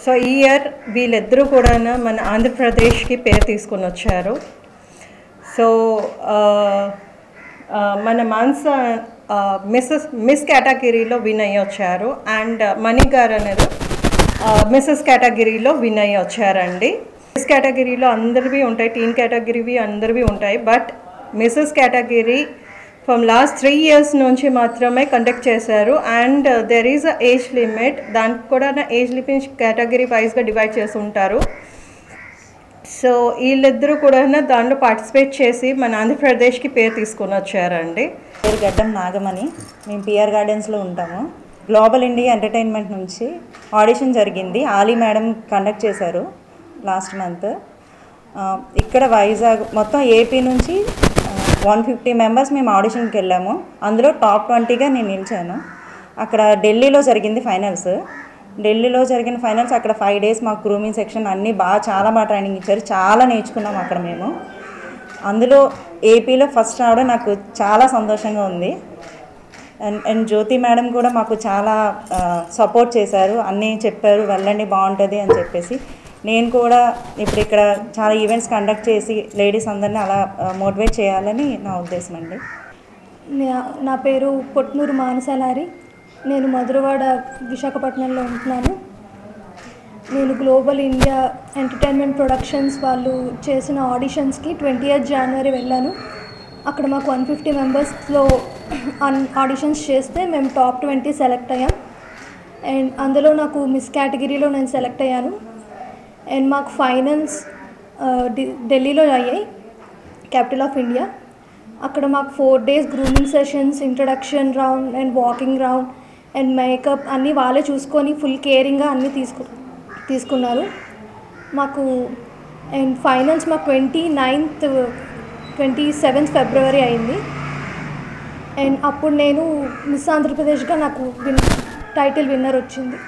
So ఈ year వీళ్ళిద్దరూ కూడా మన ఆంధ్రప్రదేశ్కి పేరు తీసుకొని వచ్చారు. సో మన మాన్స మిస్ కేటగిరీలో విన్ అయ్యి వచ్చారు. అండ్ మణి గారు అనేది మిస్సెస్ కేటగిరీలో విన్ అయ్యి వచ్చారండి. మిస్ కేటగిరీలో అందరివి ఉంటాయి, టీన్ కేటగిరీవి అందరివి ఉంటాయి. But misses category from last 3 years నుంచి మాత్రమే కండక్ట్ చేశారు. And there is a age limit, దానికి కూడా ఏజ్ లిమిట్ కేటగిరీ వైజ్గా డివైడ్ చేసి ఉంటారు. సో వీళ్ళిద్దరూ కూడా దాంట్లో పార్టిసిపేట్ చేసి మన ఆంధ్రప్రదేశ్కి పేరు తీసుకొని వచ్చారండి. పేరు గడ్డం నాగమణి, మేము పిఆర్ గార్డెన్స్లో ఉంటాము. గ్లోబల్ ఇండియా ఎంటర్టైన్మెంట్ నుంచి ఆడిషన్ జరిగింది, ఆలీ మేడం కండక్ట్ చేశారు లాస్ట్ మంత్. ఇక్కడ వైజాగ్ మొత్తం ఏపీ నుంచి 150 మెంబర్స్ మేము ఆడిషన్కి వెళ్ళాము. అందులో టాప్ 20గా నేను నిలిచాను. అక్కడ ఢిల్లీలో జరిగింది ఫైనల్స్. ఢిల్లీలో జరిగిన ఫైనల్స్ అక్కడ 5 days మాకు గ్రూమింగ్ సెక్షన్ అన్నీ చాలా బాగా ట్రైనింగ్ ఇచ్చారు. చాలా నేర్చుకున్నాం అక్కడ మేము. అందులో ఏపీలో ఫస్ట్ రావడం నాకు చాలా సంతోషంగా ఉంది. అండ్ జ్యోతి మేడం కూడా మాకు చాలా సపోర్ట్ చేశారు, అన్నీ చెప్పారు, వెళ్ళండి బాగుంటుంది అని చెప్పేసి. నేను కూడా ఇప్పుడు ఇక్కడ చాలా ఈవెంట్స్ కండక్ట్ చేసి లేడీస్ అందరినీ అలా మోటివేట్ చేయాలని నా ఉద్దేశం అండి. నా పేరు పొట్నూరు మానసాలారి, నేను మధురవాడ విశాఖపట్నంలో ఉంటున్నాను. నేను గ్లోబల్ ఇండియా ఎంటర్టైన్మెంట్ ప్రొడక్షన్స్ వాళ్ళు చేసిన ఆడిషన్స్కి 20th January వెళ్ళాను. అక్కడ మాకు 150 మెంబర్స్లో ఆడిషన్స్ చేస్తే మేము టాప్ 20 సెలెక్ట్ అయ్యాం. అండ్ అందులో నాకు మిస్ కేటగిరీలో నేను సెలెక్ట్ అయ్యాను. అండ్ మాకు ఫైనల్స్ ఢిల్లీలో అయ్యాయి, క్యాపిటల్ ఆఫ్ ఇండియా. అక్కడ మాకు 4 days grooming sessions, introduction round and walking round and makeup అన్నీ వాళ్ళే చూసుకొని ఫుల్ కేరింగ్గా అన్నీ తీసుకున్నారు మాకు. అండ్ ఫైనల్స్ మాకు 27th February అయింది. అండ్ అప్పుడు నేను మిస్ ఆంధ్రప్రదేశ్గా నాకు టైటిల్ విన్నర్ వచ్చింది.